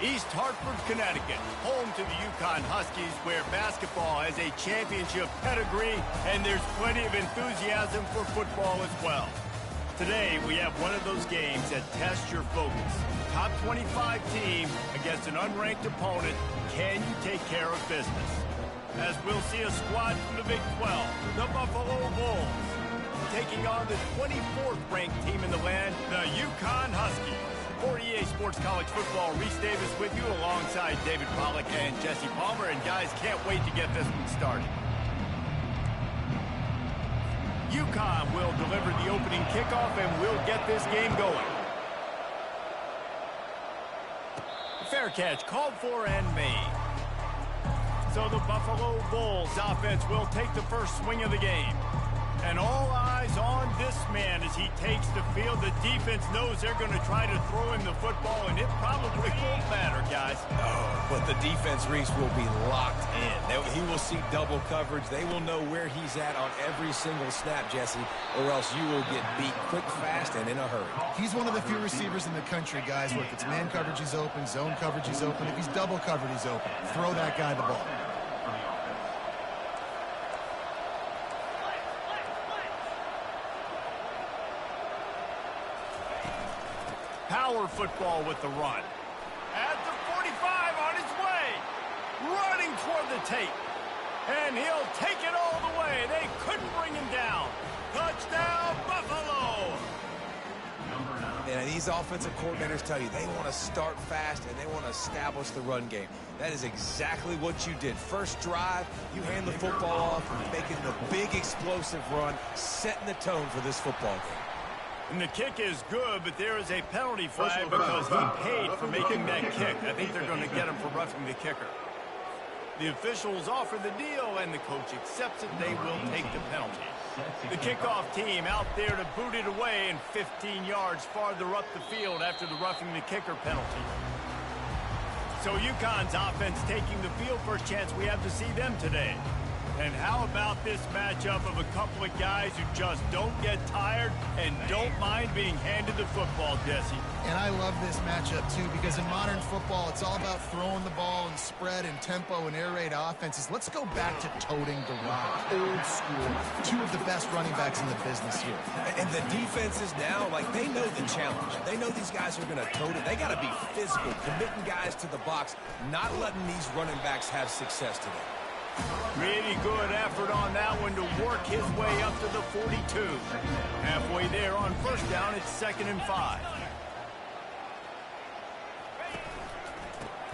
East Hartford, Connecticut, home to the Yukon Huskies, where basketball has a championship pedigree and there's plenty of enthusiasm for football as well. Today, we have one of those games that tests your focus. Top 25 team against an unranked opponent. Can you take care of business? As we'll see a squad from the Big 12, the Buffalo Bulls, taking on the 24th ranked team in the land, the Yukon Huskies. 48 Sports College Football, Reese Davis with you alongside David Pollack and Jesse Palmer. And guys, can't wait to get this one started. Yukon will deliver the opening kickoff and we'll get this game going. Fair catch called for and made. So the Buffalo Bulls offense will take the first swing of the game. And all eyes on this man as he takes the field. The defense knows they're going to try to throw him the football, and it probably won't matter, guys. Oh, but the defense, Reese, will be locked in. He will see double coverage. They will know where he's at on every single snap, Jesse, or else you will get beat quick, fast, and in a hurry. He's one of the few receivers in the country, guys, where if it's man coverage, he's open, zone coverage, he's open. If he's double covered, he's open. Throw that guy the ball. Power football with the run. At the 45 on his way. Running toward the tape. And he'll take it all the way. They couldn't bring him down. Touchdown, Buffalo! And these offensive coordinators tell you they want to start fast and they want to establish the run game. That is exactly what you did. First drive, you hand the football off, making the big explosive run, setting the tone for this football game. And the kick is good, but there is a penalty flag because he paid for making that kick. I think they're going to get him for roughing the kicker. The officials offer the deal, and the coach accepts it. They will take the penalty. The kickoff team out there to boot it away and 15 yards farther up the field after the roughing the kicker penalty. So UConn's offense taking the field. First chance we have to see them today. And how about this matchup of a couple of guys who just don't get tired and don't mind being handed the football, Jesse? And I love this matchup, too, because in modern football, it's all about throwing the ball and spread and tempo and air raid offenses. Let's go back to toting the rock. Old school. Two of the best running backs in the business here. And the defenses now, like, they know the challenge. They know these guys are going to tote it. They got to be physical, committing guys to the box, not letting these running backs have success today. Really good effort on that one to work his way up to the 42. Halfway there on first down, it's 2nd and 5.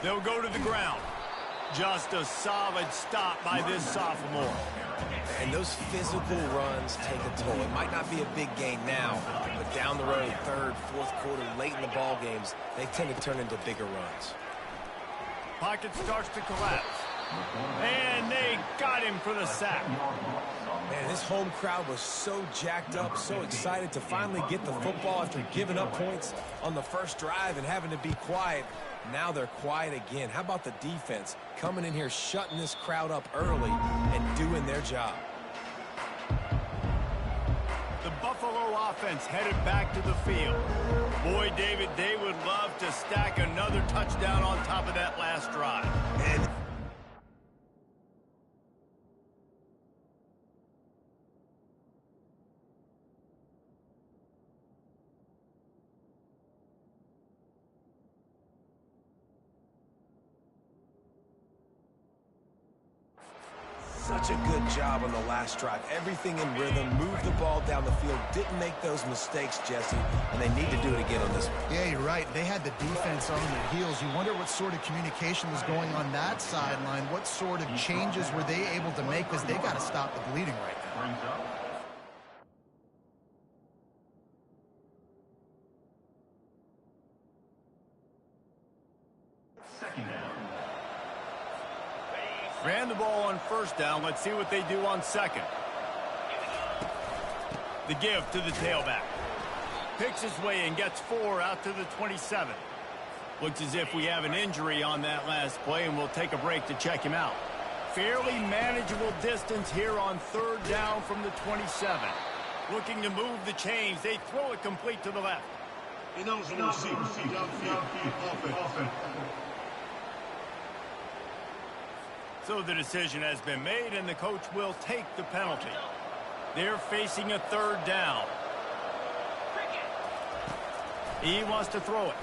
They'll go to the ground. Just a solid stop by this sophomore. And those physical runs take a toll. It might not be a big gain now, but down the road, third, fourth quarter, late in the ball games, they tend to turn into bigger runs. Pocket starts to collapse. And they got him for the sack. Man, this home crowd was so jacked up, so excited to finally get the football after giving up points on the first drive and having to be quiet. Now they're quiet again. How about the defense coming in here, shutting this crowd up early and doing their job? The Buffalo offense headed back to the field. Boy, David, they would love to stack another touchdown on top of that last drive. And such a good job on the last drive. Everything in rhythm, moved the ball down the field, didn't make those mistakes, Jesse, and they need to do it again on this one. Yeah, you're right. They had the defense on their heels. You wonder what sort of communication was going on that sideline. What sort of changes were they able to make, because they got to stop the bleeding right now. Ran the ball on first down. Let's see what they do on second. The give to the tailback. Picks his way and gets 4 out to the 27. Looks as if we have an injury on that last play, and we'll take a break to check him out. Fairly manageable distance here on third down from the 27. Looking to move the chains. They throw it complete to the left. So the decision has been made, and the coach will take the penalty. They're facing a third down. He wants to throw it.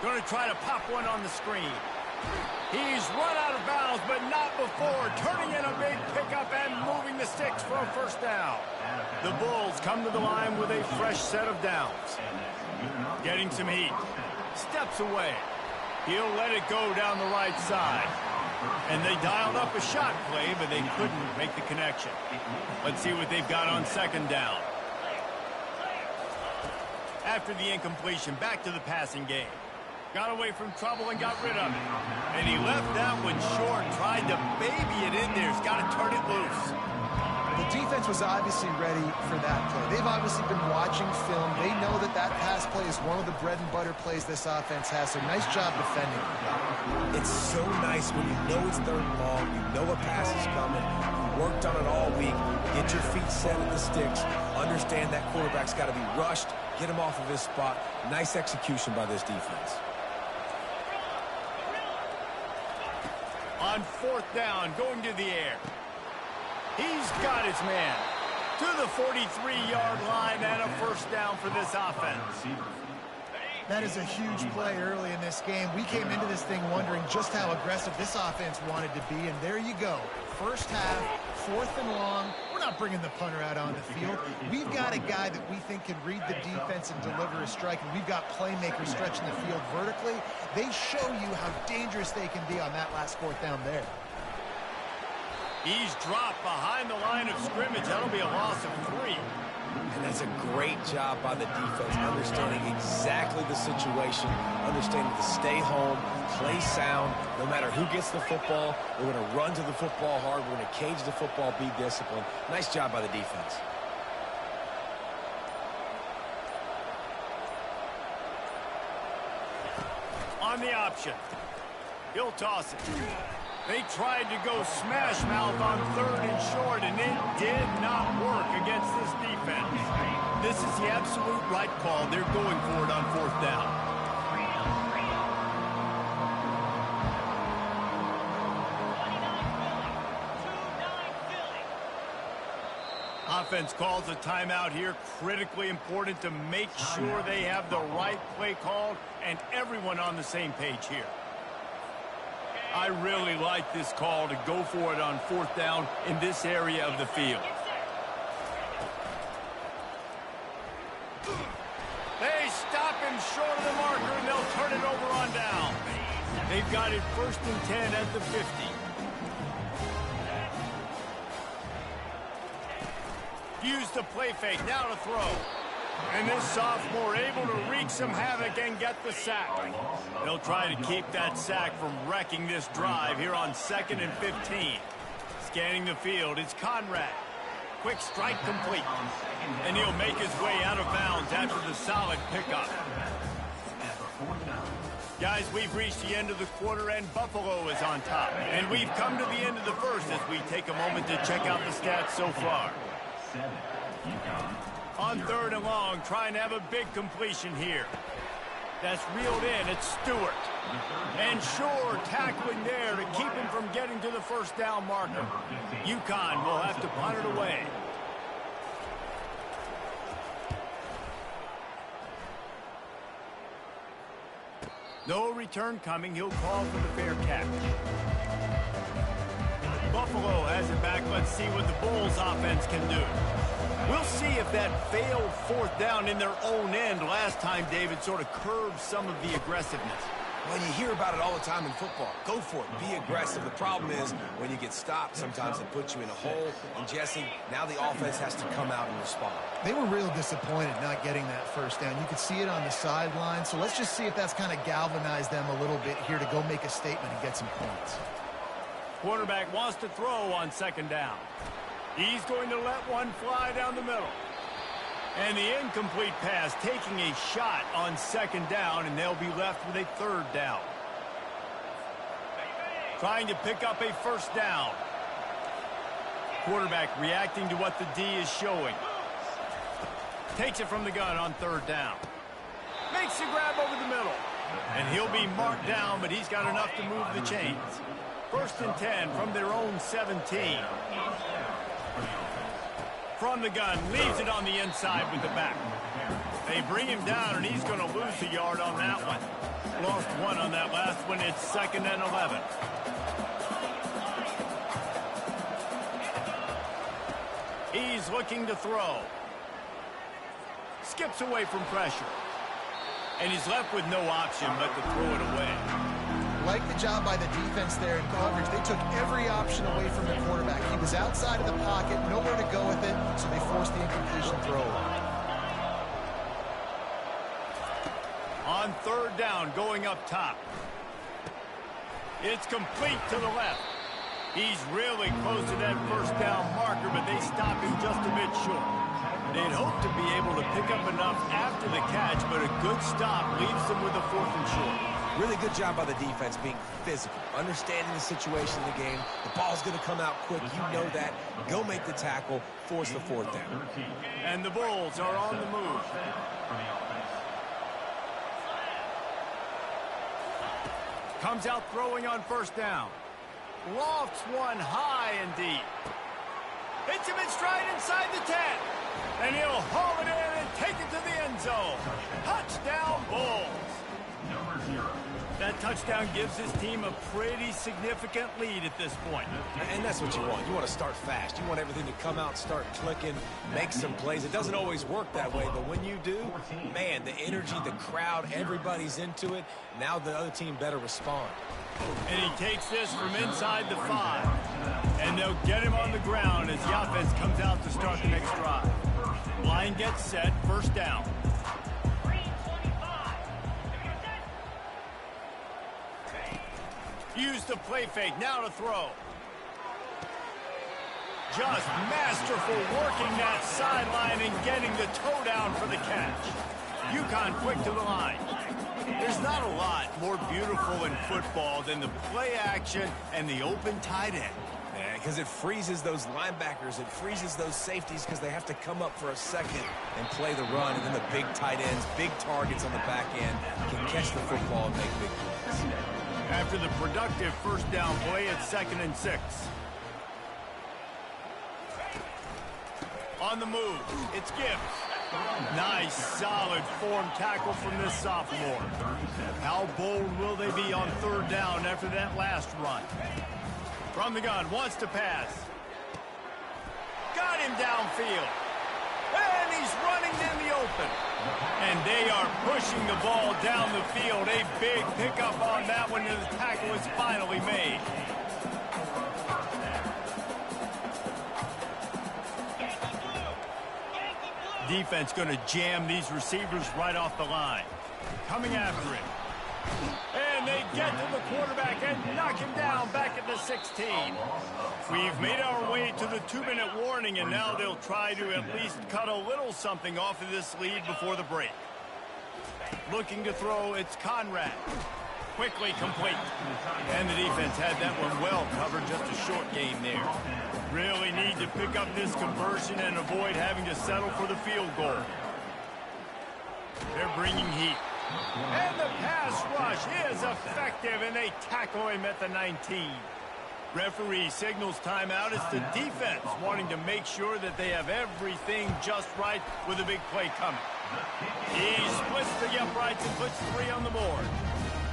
Going to try to pop one on the screen. He's run out of bounds, but not before turning in a big pickup and moving the sticks for a first down. The Bulls come to the line with a fresh set of downs. Getting some heat. Steps away. He'll let it go down the right side. And they dialed up a shot play, but they couldn't make the connection. Let's see what they've got on second down. After the incompletion, back to the passing game. Got away from trouble and got rid of it. And he left that one short, tried to baby it in there. He's got to turn it loose. The defense was obviously ready for that play. They've obviously been watching film. They know that that pass play is one of the bread and butter plays this offense has, so nice job defending. It's so nice when you know it's third and long, you know a pass is coming, you worked on it all week, get your feet set in the sticks, understand that quarterback's got to be rushed, get him off of his spot. Nice execution by this defense. On fourth down, going to the air. He's got his man to the 43-yard line and a first down for this offense. That is a huge play early in this game. We came into this thing wondering just how aggressive this offense wanted to be, and there you go. First half, fourth and long. We're not bringing the punter out on the field. We've got a guy that we think can read the defense and deliver a strike, and we've got playmakers stretching the field vertically. They show you how dangerous they can be on that last fourth down there. He's dropped behind the line of scrimmage. That'll be a loss of 3. And that's a great job by the defense, understanding exactly the situation, understanding to stay home, play sound. No matter who gets the football, we're going to run to the football hard. We're going to cage the football, be disciplined. Nice job by the defense. On the option. He'll toss it. They tried to go smash mouth on third and short, and it did not work against this defense. This is the absolute right call. They're going for it on fourth down. Offense calls a timeout here. Critically important to make sure they have the right play called and everyone on the same page here. I really like this call to go for it on fourth down in this area of the field. They stop him short of the marker, and they'll turn it over on down. They've got it 1st and 10 at the 50. Use the play fake, now to throw. And this sophomore able to wreak some havoc and get the sack. They'll try to keep that sack from wrecking this drive here on 2nd and 15. Scanning the field, it's Conrad. Quick strike complete. And he'll make his way out of bounds after the solid pickup. Guys, we've reached the end of the quarter, and Buffalo is on top. And we've come to the end of the first as we take a moment to check out the stats so far. On third and long, trying to have a big completion here. That's reeled in. It's Stewart. And Shore tackling there to keep him from getting to the first down marker. UConn will have to punt it away. No return coming. He'll call for the fair catch. Buffalo has it back. Let's see what the Bulls offense can do. We'll see if that failed fourth down in their own end last time, David, sort of curbed some of the aggressiveness. Well, you hear about it all the time in football. Go for it. Be aggressive. The problem is when you get stopped, sometimes it puts you in a hole. And, Jesse, now the offense has to come out and respond. They were real disappointed not getting that first down. You could see it on the sideline. So let's just see if that's kind of galvanized them a little bit here to go make a statement and get some points. Quarterback wants to throw on second down. He's going to let one fly down the middle. And the incomplete pass taking a shot on second down, and they'll be left with a third down. Trying to pick up a first down. Quarterback reacting to what the D is showing. Takes it from the gun on third down. Makes the grab over the middle. And he'll be marked down, but he's got enough to move the chains. First and 10 from their own 17. From the gun, leaves it on the inside with the back. They bring him down, and he's going to lose a yard on that one. Lost one on that last one. It's 2nd and 11. He's looking to throw. Skips away from pressure. And he's left with no option but to throw it away. Like the job by the defense there in coverage. They took every option away from the quarterback. He was outside of the pocket, nowhere to go with it, so they forced the incompletion throw. On 3rd down, going up top. It's complete to the left. He's really close to that first down marker, but they stop him just a bit short. They'd hope to be able to pick up enough after the catch, but a good stop leaves them with a 4th and short. Really good job by the defense being physical, understanding the situation in the game. The ball's going to come out quick. You know that. Go make the tackle, force the 4th down. And the Bulls are on the move. Comes out throwing on 1st down. Lofts one high and deep. Hits him in stride inside the 10. And he'll haul it in and take it to the end zone. Touchdown, Bulls. That touchdown gives his team a pretty significant lead at this point. And that's what you want. You want to start fast. You want everything to come out, start clicking, make some plays. It doesn't always work that way, but when you do, man, the energy, the crowd, everybody's into it. Now the other team better respond. And he takes this from inside the 5. And they'll get him on the ground as the offense comes out to start the next drive. Line gets set, 1st down. Use the play fake, now to throw. Just masterful working that sideline and getting the toe down for the catch. UConn quick to the line. There's not a lot more beautiful in football than the play action and the open tight end. Yeah, because it freezes those linebackers. It freezes those safeties because they have to come up for a second and play the run. And then the big tight ends, big targets on the back end can catch the football and make big plays. After the productive 1st down play, it's 2nd and 6. On the move, it's Gibbs. Nice, solid form tackle from this sophomore. How bold will they be on 3rd down after that last run? From the gun, wants to pass. Got him downfield. And he's running in the open. And they are pushing the ball down the field. A big pickup on that one, and the tackle is finally made. Defense going to jam these receivers right off the line. Coming after him. And they get to the quarterback and knock him down back at the 16. We've made our way to the 2-minute warning, and now they'll try to at least cut a little something off of this lead before the break. Looking to throw, it's Conrad. Quickly complete. And the defense had that one well covered, just a short game there. Really need to pick up this conversion and avoid having to settle for the field goal. They're bringing heat. And the pass rush is effective, and they tackle him at the 19. Referee signals timeout. It's the defense wanting to make sure that they have everything just right with a big play coming. He splits the uprights and puts 3 on the board.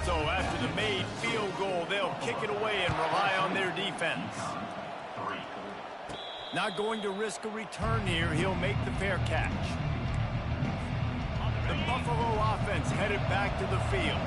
So after the made field goal, they'll kick it away and rely on their defense. Not going to risk a return here. He'll make the fair catch. The Buffalo offense headed back to the field.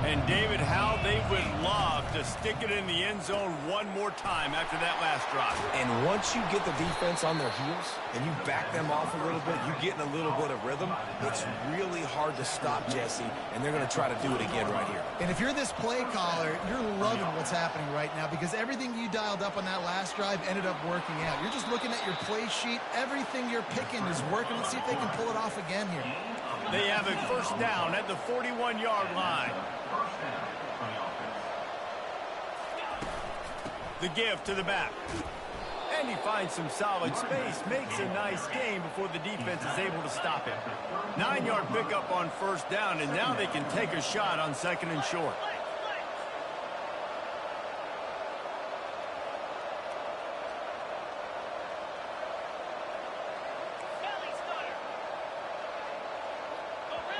And David, how they would love to stick it in the end zone one more time after that last drive. And once you get the defense on their heels and you back them off a little bit, you get in a little bit of rhythm, it's really hard to stop, Jesse, and they're going to try to do it again right here. And if you're this play caller, you're loving what's happening right now because everything you dialed up on that last drive ended up working out. You're just looking at your play sheet. Everything you're picking is working. Let's see if they can pull it off again here. They have a 1st down at the 41-yard line. The give to the back. And he finds some solid space, makes a nice gain before the defense is able to stop him. 9-yard pickup on 1st down, and now they can take a shot on 2nd and short.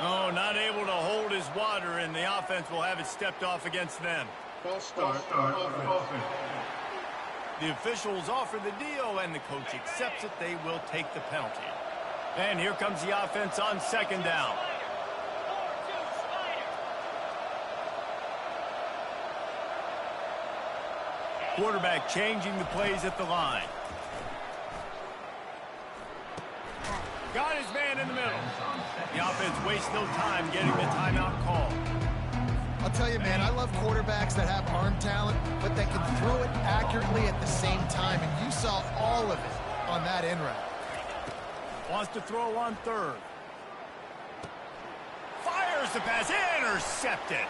Oh, not able to hold his water, and the offense will have it stepped off against them. False start. Offense. The officials offer the deal, and the coach accepts it. They will take the penalty. And here comes the offense on second down. Quarterback changing the plays at the line. Got his man in the middle. The offense wastes no time getting the timeout call. I'll tell you, man, I love quarterbacks that have arm talent, but that can throw it accurately at the same time, and you saw all of it on that in route. Wants to throw on third. Fires the pass, intercepted.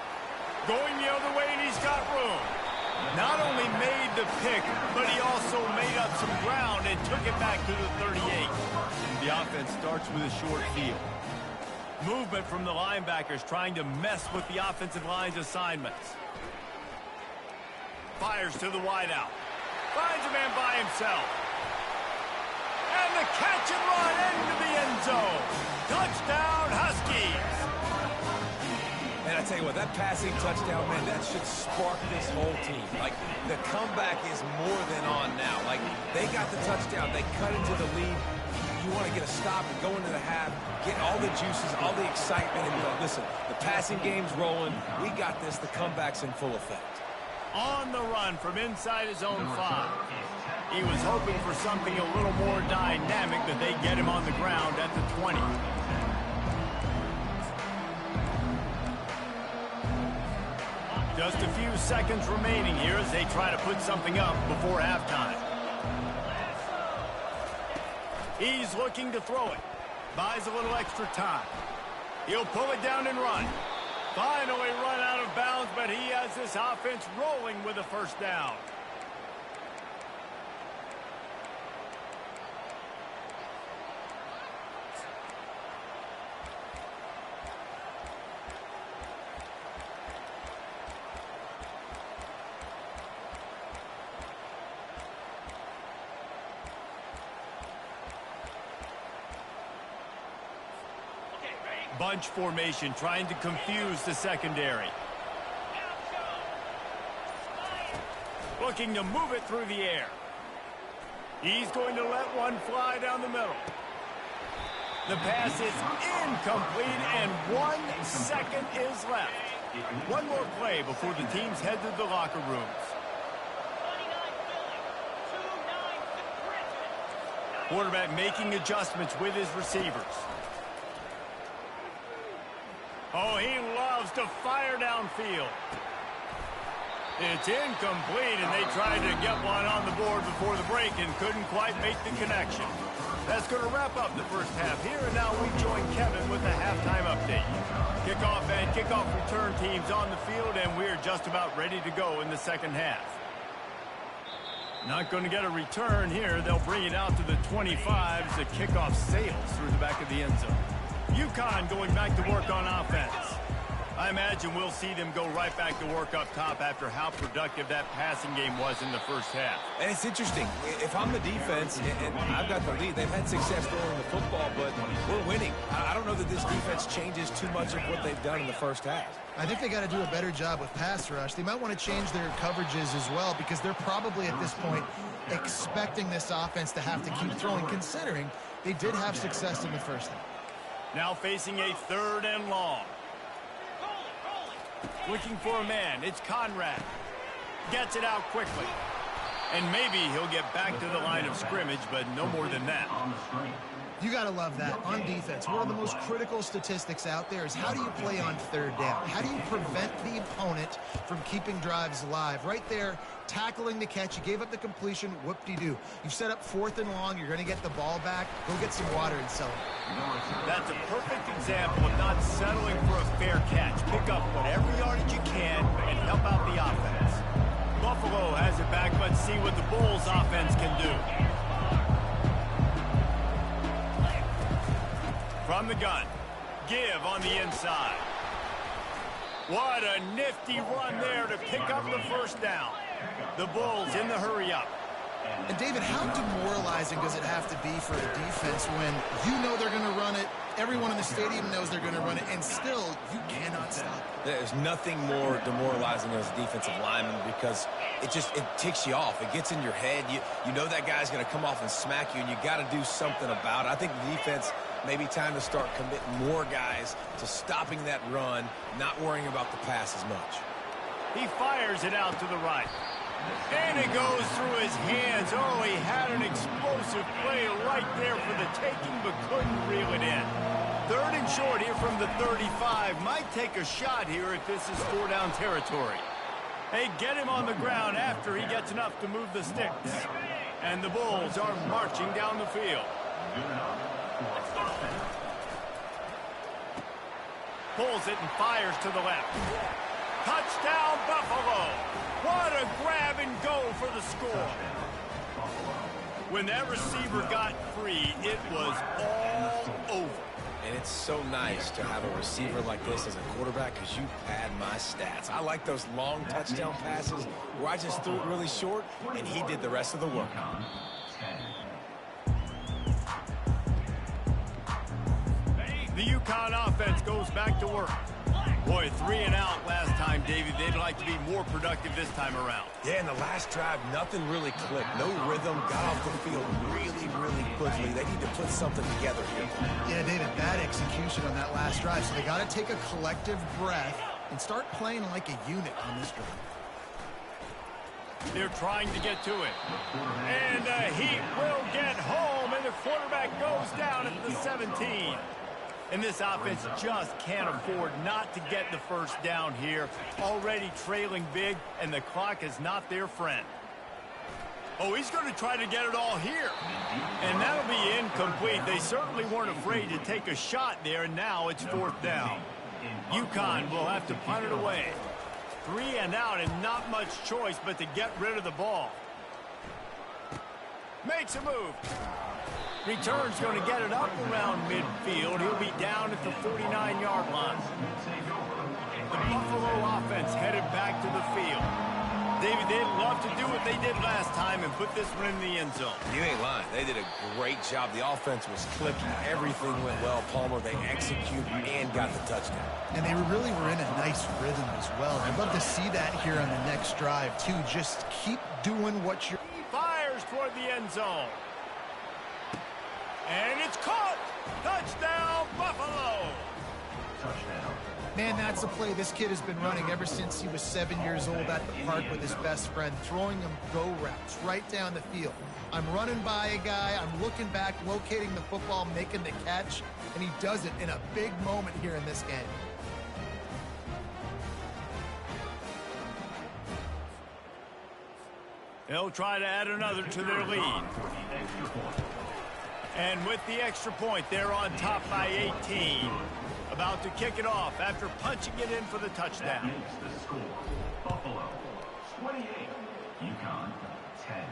Going the other way, and he's got room. Not only made the pick, but he also made up some ground and took it back to the 38. The offense starts with a short field. Movement from the linebackers trying to mess with the offensive line's assignments. Fires to the wideout. Finds a man by himself. And the catch and run into the end zone. Touchdown, Huskies. And I tell you what, that passing touchdown, man, that should spark this whole team. Like, the comeback is more than on now. Like, they got the touchdown. They cut into the lead. You want to get a stop and go into the half, get all the juices, all the excitement, and be like, listen, the passing game's rolling. We got this. The comeback's in full effect. On the run from inside his own 5. He was hoping for something a little more dynamic, but they get him on the ground at the 20. Just a few seconds remaining here as they try to put something up before halftime. He's looking to throw it. Buys a little extra time. He'll pull it down and run. Finally run out of bounds, but he has this offense rolling with a first down. Bunch formation trying to confuse the secondary. Looking to move it through the air. He's going to let one fly down the middle. The pass is incomplete, and 1 second is left. One more play before the teams head to the locker rooms. Quarterback making adjustments with his receivers. Oh, he loves to fire downfield. It's incomplete, and they tried to get one on the board before the break and couldn't quite make the connection. That's going to wrap up the first half here, and now we join Kevin with the halftime update. Kickoff and kickoff return teams on the field, and we're just about ready to go in the second half. Not going to get a return here. They'll bring it out to the 25 as the kickoff sails through the back of the end zone. UConn going back to work on offense. I imagine we'll see them go right back to work up top after how productive that passing game was in the first half. And it's interesting. If I'm the defense and I've got the lead, they've had success throwing the football, but we're winning. I don't know that this defense changes too much of what they've done in the first half. I think they got to do a better job with pass rush. They might want to change their coverages as well, because they're probably at this point expecting this offense to have to keep throwing, considering they did have success in the first half. Now facing a 3rd and long. Looking for a man. It's Conrad. Gets it out quickly. And maybe he'll get back to the line of scrimmage, but no more than that. You got to love that. On defense, one of the most critical statistics out there is how do you play on 3rd down? How do you prevent the opponent from keeping drives alive? Right there, tackling the catch. You gave up the completion. Whoop-de-doo. You've set up 4th and long. You're going to get the ball back. Go get some water and celebrate. That's a perfect example of not settling for a fair catch. Pick up whatever yardage you can and help out the offense. Buffalo has it back. Let's see what the Bulls offense can do. From the gun, give on the inside. What a nifty run there to pick up the first down. The Bulls in the hurry up. And David, how demoralizing does it have to be for a defense when you know they're going to run it, everyone in the stadium knows they're going to run it, and still you cannot stop it? There's nothing more demoralizing as a defensive lineman because it ticks you off. It gets in your head. You know that guy's going to come off and smack you, and you got to do something about it. I think the defense maybe time to start committing more guys to stopping that run, not worrying about the pass as much. He fires it out to the right. And it goes through his hands. Oh, he had an explosive play right there for the taking, but couldn't reel it in. 3rd and short here from the 35. Might take a shot here if this is 4-down territory. They get him on the ground after he gets enough to move the sticks. And the Bulls are marching down the field. Pulls it and fires to the left. Touchdown, Buffalo. What a grab and go for the score. When that receiver got free, it was all over. And it's so nice to have a receiver like this as a quarterback because you pad my stats. I like those long touchdown passes where I just threw it really short and he did the rest of the work. The UConn offense goes back to work. Boy, 3 and out last time, David. They'd like to be more productive this time around. Yeah, in the last drive, nothing really clicked. No rhythm, got off the field really, really quickly. They need to put something together here. Yeah, David, bad execution on that last drive. So they got to take a collective breath and start playing like a unit on this drive. They're trying to get to it. And the Heat will get home, and the quarterback goes down at the 17. And this offense just can't afford not to get the first down here. Already trailing big, and the clock is not their friend. Oh, he's going to try to get it all here. And that'll be incomplete. They certainly weren't afraid to take a shot there, and now it's 4th down. UConn will have to punt it away. 3 and out, and not much choice but to get rid of the ball. Makes a move. Return's going to get it up around midfield. He'll be down at the 49-yard line. The Buffalo offense headed back to the field. David, they'd love to do what they did last time and put this one in the end zone. You ain't lying. They did a great job. The offense was clicking. Everything went well. Palmer, they executed and got the touchdown. And they really were in a nice rhythm as well. I'd love to see that here on the next drive, too. Just keep doing what you're... Fires toward the end zone. And it's caught. Touchdown, Buffalo. Touchdown. Man, that's a play this kid has been running ever since he was 7 years old at the park with his best friend, throwing him go routes right down the field. I'm running by a guy, I'm looking back, locating the football, making the catch, and he does it in a big moment here in this game. They'll try to add another to their lead. And with the extra point, they're on top by 18. About to kick it off after punching it in for the touchdown. The score. Buffalo 28, UConn 10.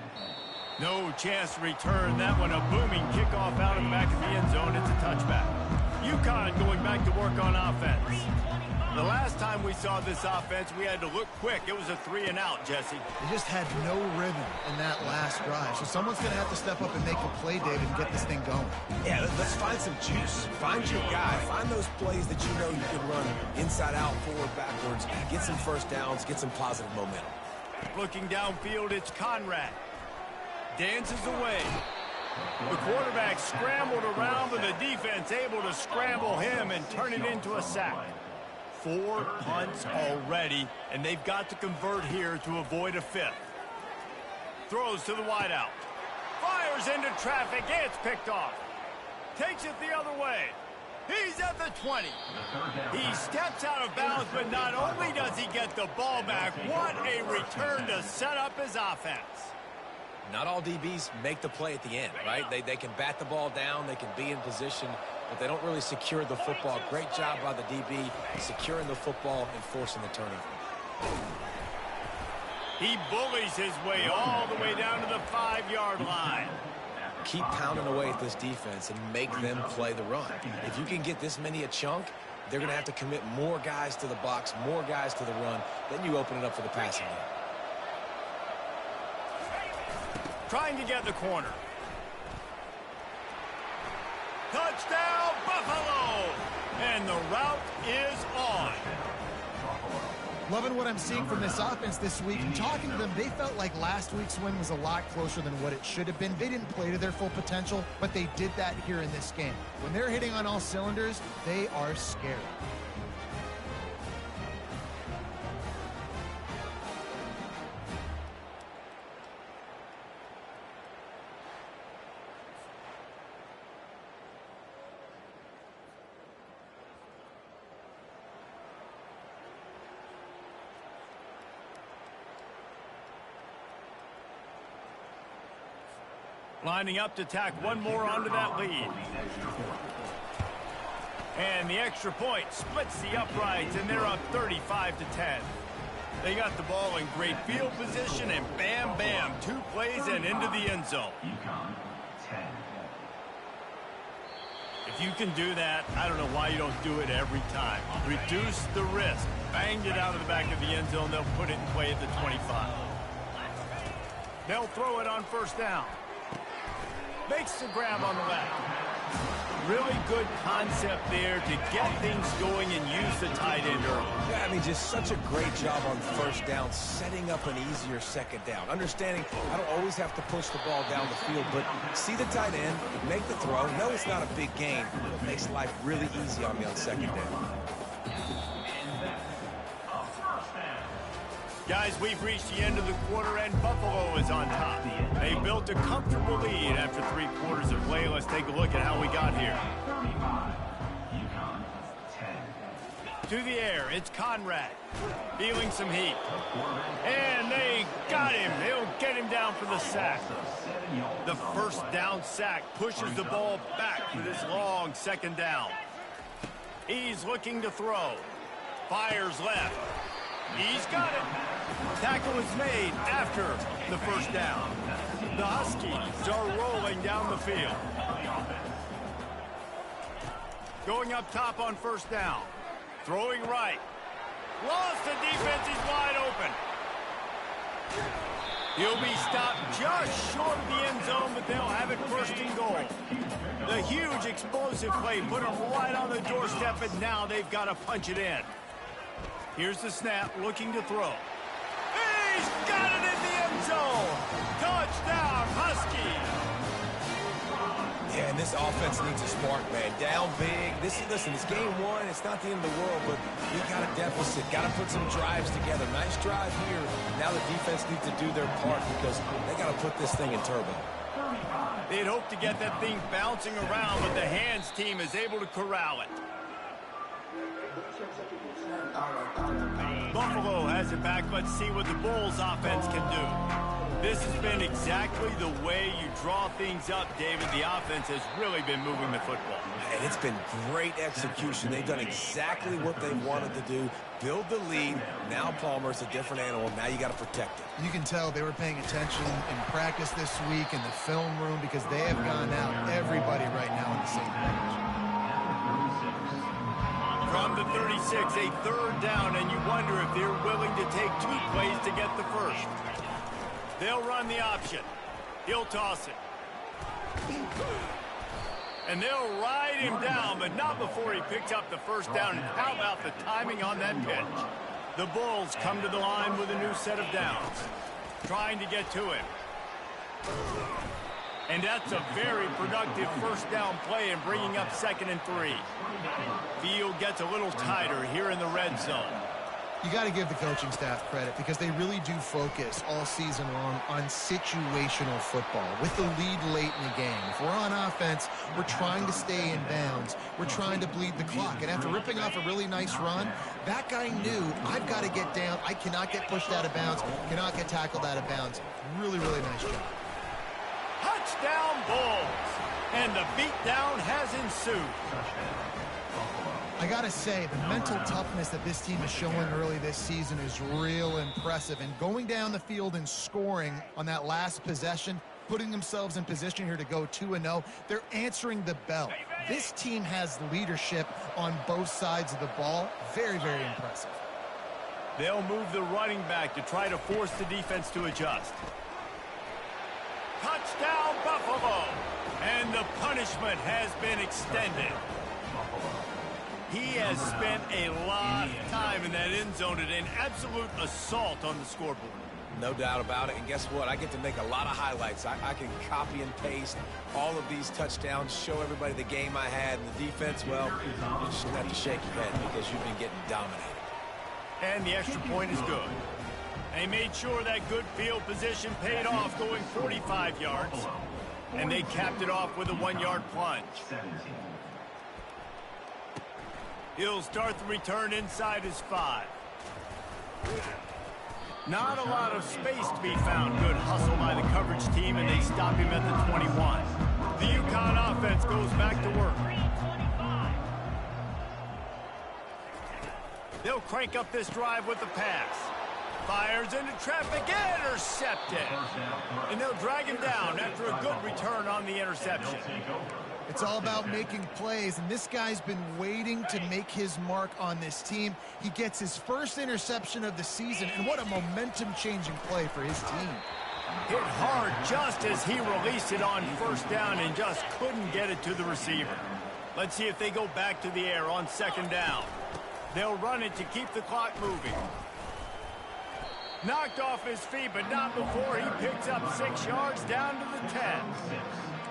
No chance to return that one. A booming kickoff out of the back of the end zone. It's a touchback. UConn going back to work on offense. The last time we saw this offense, we had to look quick. It was a 3 and out, Jesse. They just had no rhythm in that last drive. So someone's going to have to step up and make a play, David, and get this thing going. Yeah, let's find some juice. Find your guy. Find those plays that you know you can run inside out, forward, backwards. Get some first downs. Get some positive momentum. Looking downfield, it's Conrad. Dances away. The quarterback scrambled around, but the defense able to scramble him and turn it into a sack. 4 punts already, and they've got to convert here to avoid a 5th. Throws to the wideout. Fires into traffic. It's picked off. Takes it the other way. He's at the 20. He steps out of bounds, but not only does he get the ball back, what a return to set up his offense. Not all DBs make the play at the end, right? They can bat the ball down, they can be in position, but they don't really secure the football. Great job by the DB securing the football and forcing the turnover. He bullies his way all the way down to the 5-yard line. Keep pounding away at this defense and make them play the run. If you can get this many a chunk, they're going to have to commit more guys to the box, more guys to the run. Then you open it up for the passing game. trying to get the corner. Touchdown, Buffalo! And the route is on. Loving what I'm seeing from this offense this week. Talking to them, they felt like last week's win was a lot closer than what it should have been. They didn't play to their full potential, but they did that here in this game. When they're hitting on all cylinders, they are scary. Lining up to tack one more onto that lead. And the extra point splits the uprights, and they're up 35-10. They got the ball in great field position, and bam, bam, 2 plays and into the end zone. UConn, 10. If you can do that, I don't know why you don't do it every time. Reduce the risk. Banged it out of the back of the end zone. They'll put it in play at the 25. They'll throw it on first down. Makes the grab on the left. Really good concept there to get things going and use the tight end early. Yeah, I mean, just such a great job on first down, setting up an easier second down. Understanding I don't always have to push the ball down the field, but see the tight end, make the throw. No, it's not a big gain, but it makes life really easy on me on second down. Guys, we've reached the end of the quarter, and Buffalo is on top. They built a comfortable lead after 3 quarters of play. Let's take a look at how we got here. 35. UConn, 10. To the air, it's Conrad. Feeling some heat. And they got him. They'll get him down for the sack. The first down sack pushes the ball back for this long second down. He's looking to throw. Fires left. He's got it. Tackle is made after the first down. The Huskies are rolling down the field. Going up top on first down. Throwing right. Lost, the defense is wide open. He'll be stopped just short of the end zone, but they'll have it first and goal. The huge explosive play put them right on the doorstep, and now they've got to punch it in. Here's the snap, looking to throw. He's got it in the end zone! Touchdown, Huskies! Yeah, and this offense needs a spark, man. Down big. Listen, it's game 1. It's not the end of the world, but you got a deficit. Got to put some drives together. Nice drive here. Now the defense needs to do their part because they got to put this thing in turbo. They'd hope to get that thing bouncing around, but the hands team is able to corral it. Buffalo has it back. Let's see what the Bulls offense can do. This has been exactly the way you draw things up, David. The offense has really been moving the football. And it's been great execution. They've done exactly what they wanted to do. Build the lead. Now Palmer's a different animal. Now you got to protect it. You can tell they were paying attention in practice this week in the film room because they have gone out, everybody right now on the same page. From the 36, a third down, and you wonder if they're willing to take 2 plays to get the first. They'll run the option. He'll toss it. And they'll ride him down, but not before he picks up the first down. And how about the timing on that pitch? The Bulls come to the line with a new set of downs. Trying to get to him. And that's a very productive first down play and bringing up 2nd and 3. Field gets a little tighter here in the red zone. You got to give the coaching staff credit because they really do focus all season long on situational football with the lead late in the game. If we're on offense, we're trying to stay in bounds. We're trying to bleed the clock. And after ripping off a really nice run, that guy knew, I've got to get down. I cannot get pushed out of bounds, cannot get tackled out of bounds. Really, really nice job. Touchdown Bulls! And the beatdown has ensued. I got to say, the mental toughness that this team is showing early this season is real impressive. And going down the field and scoring on that last possession, putting themselves in position here to go 2-0, they're answering the bell. This team has leadership on both sides of the ball. Very, very impressive. They'll move the running back to try to force the defense to adjust. Touchdown, Buffalo. And the punishment has been extended. He has spent a lot of time in that end zone at an absolute assault on the scoreboard. No doubt about it. And guess what? I get to make a lot of highlights. I can copy and paste all of these touchdowns, show everybody the game I had. And the defense, well, you just have to shake your head because you've been getting dominated. And the extra point is good. They made sure that good field position paid off, going 45 yards. And they capped it off with a 1-yard plunge. He'll start the return inside his 5. Not a lot of space to be found. Good hustle by the coverage team, and they stop him at the 21. The UConn offense goes back to work. They'll crank up this drive with the pass. Fires into traffic, intercepted. And they'll drag him down after a good return on the interception. It's all about making plays, and this guy's been waiting to make his mark on this team. He gets his first interception of the season, and what a momentum-changing play for his team. Hit hard just as he released it on first down and just couldn't get it to the receiver. Let's see if they go back to the air on second down. They'll run it to keep the clock moving. Knocked off his feet, but not before he picks up 6 yards down to the 10.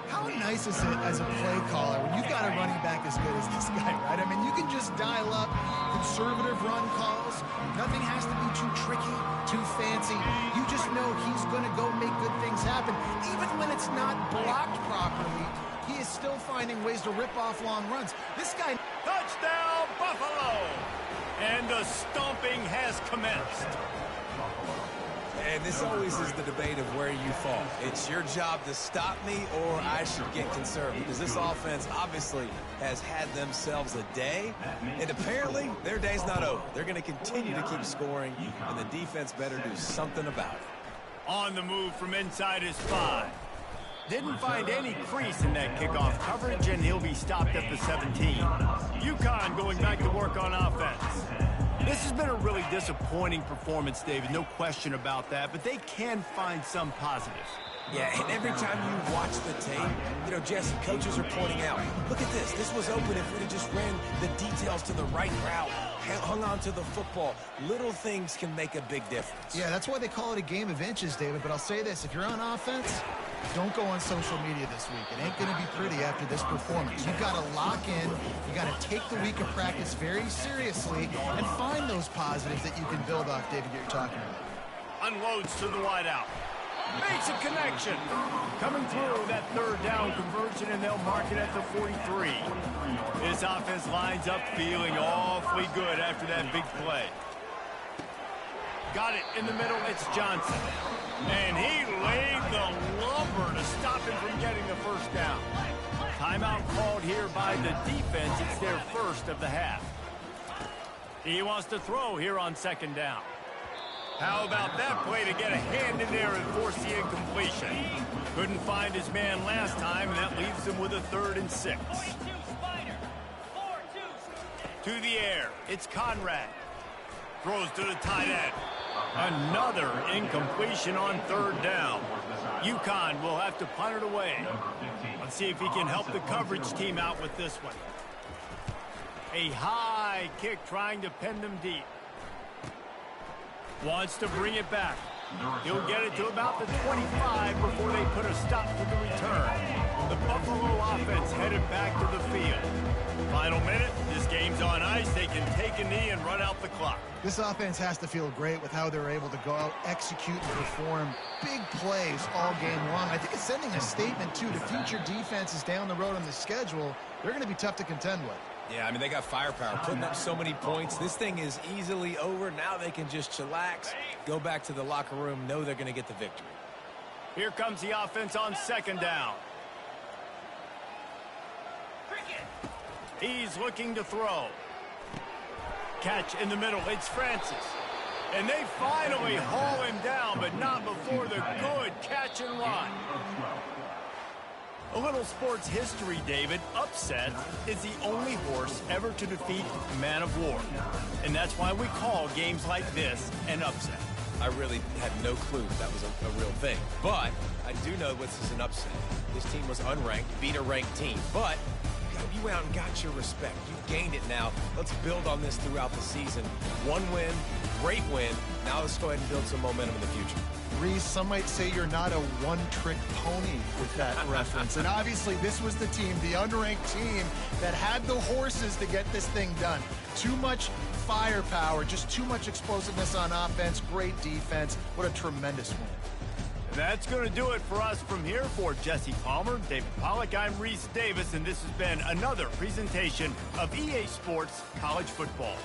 How nice is it as a play caller when you've got a running back as good as this guy, right? I mean, you can just dial up conservative run calls. Nothing has to be too tricky, too fancy. You just know he's going to go make good things happen. Even when it's not blocked properly, he is still finding ways to rip off long runs. This guy... Touchdown, Buffalo! And the stomping has commenced. And this always is the debate of where you fall. It's your job to stop me, or I should get conservative. Because this offense obviously has had themselves a day, and apparently their day's not over. They're going to continue to keep scoring, and the defense better do something about it. On the move from inside his 5. Didn't find any crease in that kickoff coverage, and he'll be stopped at the 17. UConn going back to work on offense. This has been a really disappointing performance, David, no question about that, but they can find some positives. Yeah, and every time you watch the tape, Jesse, coaches are pointing out, look at this. This was open if we'd have just ran the details to the right route, hung on to the football. Little things can make a big difference. Yeah, that's why they call it a game of inches, David, but I'll say this. If you're on offense, don't go on social media this week. It ain't going to be pretty after this performance. You've got to lock in. You got to take the week of practice very seriously and find those positives that you can build off, David, you're talking about. Unloads to the wideout. Makes a connection. Coming through that third down conversion, and they'll mark it at the 43. This offense lines up feeling awfully good after that big play. Got it in the middle. It's Johnson. And he laid the lumber to stop him from getting the first down. Timeout called here by the defense. It's their first of the half. He wants to throw here on second down. How about that play to get a hand in there and force the incompletion? Couldn't find his man last time, and that leaves him with a 3rd and 6. To the air, it's Conrad. Throws to the tight end. Another incompletion on 3rd down. UConn will have to punt it away. Let's see if he can help the coverage team out with this one. A high kick trying to pin them deep. Wants to bring it back. He'll get it to about the 25 before they put a stop to the return. The Buffalo offense headed back to the field. Final minute. This game's on ice. They can take a knee and run out the clock. This offense has to feel great with how they're able to go out, execute, and perform big plays all game long. I think it's sending a statement, too, to future defenses down the road on the schedule. They're going to be tough to contend with. Yeah, I mean, they got firepower, putting up so many points. This thing is easily over. Now they can just chillax, go back to the locker room, know they're going to get the victory. Here comes the offense on second down. He's looking to throw. Catch in the middle. It's Francis. And they finally haul him down, but not before the good catch and run. A little sports history, David. Upset is the only horse ever to defeat Man of War. And that's why we call games like this an upset. I really had no clue that was a real thing. But I do know this is an upset. This team was unranked, beat a ranked team. But you went out and got your respect. You've gained it now. Let's build on this throughout the season. One win, great win. Now let's go ahead and build some momentum in the future. Reese, some might say you're not a one-trick pony with that reference. And obviously, this was the team, the unranked team, that had the horses to get this thing done. Too much firepower, just too much explosiveness on offense, great defense. What a tremendous win. That's going to do it for us from here. For Jesse Palmer, David Pollack, I'm Reese Davis, and this has been another presentation of EA Sports College Football.